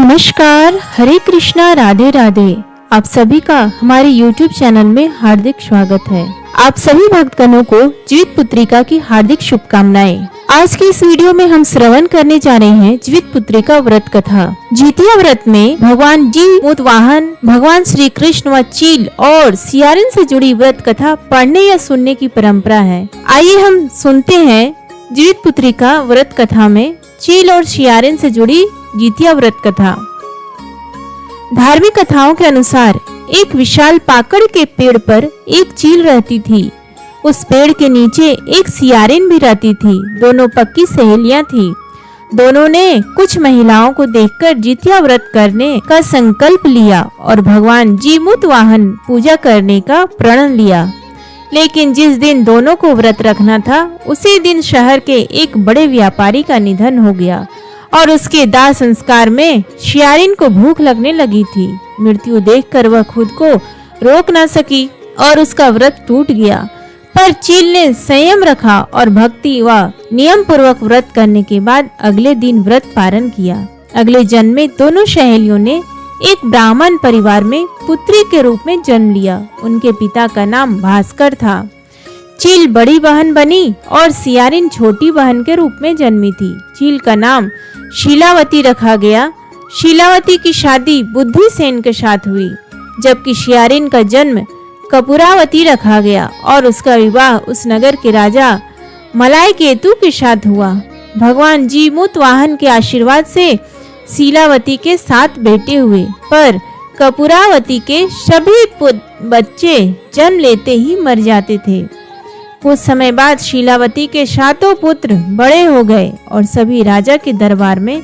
नमस्कार, हरे कृष्णा, राधे राधे। आप सभी का हमारे YouTube चैनल में हार्दिक स्वागत है। आप सभी भक्तगणों को जीवित पुत्रिका की हार्दिक शुभकामनाएं। आज के इस वीडियो में हम श्रवण करने जा रहे हैं जीवित पुत्रिका व्रत कथा। जितिया व्रत में भगवान जीमूत वाहन, भगवान श्री कृष्ण व चील और सियारिन से जुड़ी व्रत कथा पढ़ने या सुनने की परंपरा है। आइए हम सुनते हैं जीवित पुत्रिका व्रत कथा में चील और सियारिन से जुड़ी जितिया व्रत कथा। धार्मिक कथाओं के अनुसार एक विशाल पाकड़ के पेड़ पर एक चील रहती थी। उस पेड़ के नीचे एक सियारिन भी रहती थी। दोनों पक्की सहेलियां थी। दोनों ने कुछ महिलाओं को देखकर जितिया व्रत करने का संकल्प लिया और भगवान जीमूत वाहन पूजा करने का प्रण लिया। लेकिन जिस दिन दोनों को व्रत रखना था, उसी दिन शहर के एक बड़े व्यापारी का निधन हो गया और उसके दाह संस्कार में सियारिन को भूख लगने लगी थी। मृत्यु देखकर वह खुद को रोक न सकी और उसका व्रत टूट गया। पर चील ने संयम रखा और भक्ति व नियम पूर्वक व्रत करने के बाद अगले दिन व्रत पारण किया। अगले जन्म में दोनों सहेलियों ने एक ब्राह्मण परिवार में पुत्री के रूप में जन्म लिया। उनके पिता का नाम भास्कर था। चील बड़ी बहन बनी और सियारिन छोटी बहन के रूप में जन्मी थी। चील का नाम शीलावती रखा गया। शीलावती की शादी बुद्धिसेन के साथ हुई, जबकि सियारिन का जन्म कपूरावती रखा गया और उसका विवाह उस नगर के राजा मलायकेतु के साथ हुआ। भगवान जीमूत वाहन के आशीर्वाद से शीलावती के 7 बेटे हुए, पर कपूरावती के सभी बच्चे जन्म लेते ही मर जाते थे। कुछ समय बाद शीलावती के 7 पुत्र बड़े हो गए और सभी राजा के दरबार में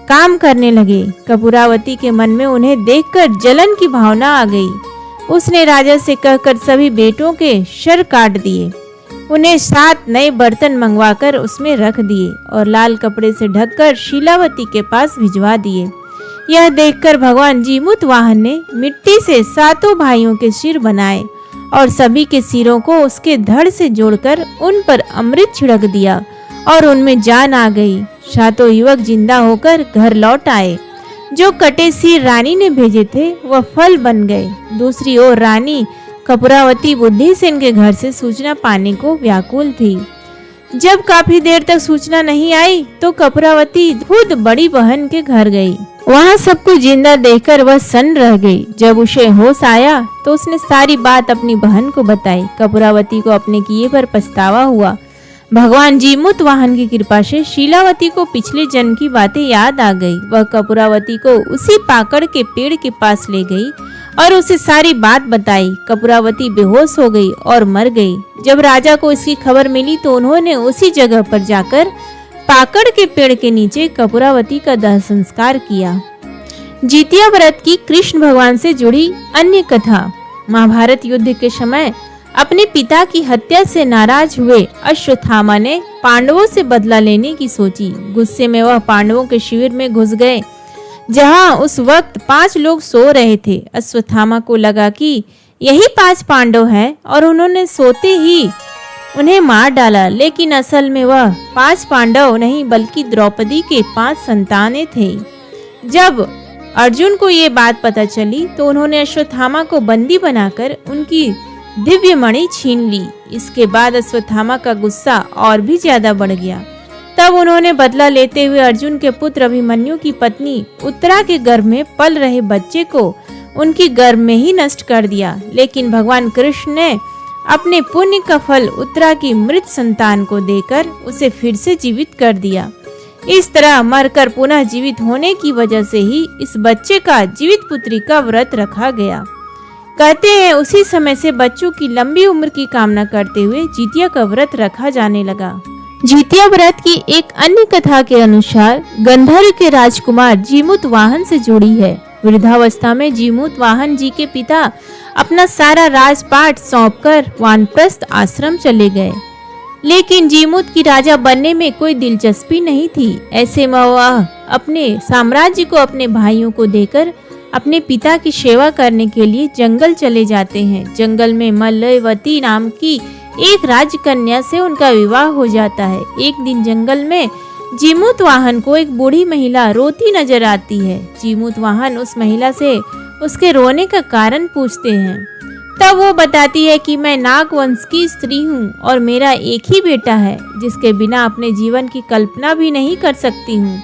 काम करने लगे। कपूरावती के मन में उन्हें देखकर जलन की भावना आ गई। उसने राजा से कहकर सभी बेटों के सर काट दिए। उन्हें 7 नए बर्तन मंगवाकर उसमें रख दिए और लाल कपड़े से ढककर शीलावती के पास भिजवा दिए। यह देखकर भगवान जीमूत वाहन ने मिट्टी से 7 भाइयों के सिर बनाए और सभी के सिरों को उसके धड़ से जोड़कर उन पर अमृत छिड़क दिया और उनमें जान आ गई। 7 युवक जिंदा होकर घर लौट आए। जो कटे सिर रानी ने भेजे थे वह फल बन गए। दूसरी ओर रानी कपूरावती बुद्धिसेन के घर से सूचना पाने को व्याकुल थी। जब काफी देर तक सूचना नहीं आई तो कपूरावती खुद बड़ी बहन के घर गई। वहां सबको जिंदा देखकर वह सन्न रह गई। जब उसे होश आया तो उसने सारी बात अपनी बहन को बताई। कपूरावती को अपने किए पर पछतावा हुआ। भगवान जीमूत वाहन की कृपा से शीलावती को पिछले जन्म की बातें याद आ गई। वह कपूरावती को उसी पाकड़ के पेड़ के पास ले गई और उसे सारी बात बताई। कपूरावती बेहोश हो गई और मर गई। जब राजा को इसकी खबर मिली तो उन्होंने उसी जगह पर जाकर पाकड़ के पेड़ के नीचे कपूरावती का दाह संस्कार किया। जितिया व्रत की कृष्ण भगवान से जुड़ी अन्य कथा। महाभारत युद्ध के समय अपने पिता की हत्या से नाराज हुए अश्वत्थामा ने पांडवों से बदला लेने की सोची। गुस्से में वह पांडवों के शिविर में घुस गए, जहां उस वक्त 5 लोग सो रहे थे। अश्वत्थामा को लगा कि यही 5 पांडव हैं और उन्होंने सोते ही उन्हें मार डाला, लेकिन असल में वह 5 पांडव नहीं बल्कि द्रौपदी के 5 संतानें थे। जब अर्जुन को ये बात पता चली तो उन्होंने अश्वत्थामा को बंदी बनाकर उनकी दिव्य मणि छीन ली। इसके बाद अश्वत्थामा का गुस्सा और भी ज्यादा बढ़ गया। तब उन्होंने बदला लेते हुए अर्जुन के पुत्र अभिमन्यु की पत्नी उत्तरा के गर्भ में पल रहे बच्चे को उनकी गर्भ में ही नष्ट कर दिया। लेकिन भगवान कृष्ण ने अपने पुण्य का फल उत्तरा की मृत संतान को देकर उसे फिर से जीवित कर दिया। इस तरह मरकर पुनः जीवित होने की वजह से ही इस बच्चे का जीवित पुत्री का व्रत रखा गया। कहते हैं उसी समय से बच्चों की लंबी उम्र की कामना करते हुए जितिया का व्रत रखा जाने लगा। जितिया व्रत की एक अन्य कथा के अनुसार गंधर्व के राजकुमार जीमूत वाहन से जुड़ी है। वृद्धावस्था में जीमूत वाहन जी के पिता अपना सारा राजपाट सौंपकर वानप्रस्थ आश्रम चले गए। लेकिन जीमूत की राजा बनने में कोई दिलचस्पी नहीं थी। ऐसे में वह अपने साम्राज्य को अपने भाइयों को देकर अपने पिता की सेवा करने के लिए जंगल चले जाते हैं। जंगल में मल्लयवती नाम की एक राजकन्या से उनका विवाह हो जाता है। एक दिन जंगल में जीमूत वाहन को एक बूढ़ी महिला रोती नजर आती है। जीमूत वाहन उस महिला से उसके रोने का कारण पूछते हैं। तब वो बताती है कि मैं नाग वंश की स्त्री हूँ और मेरा एक ही बेटा है जिसके बिना अपने जीवन की कल्पना भी नहीं कर सकती हूँ।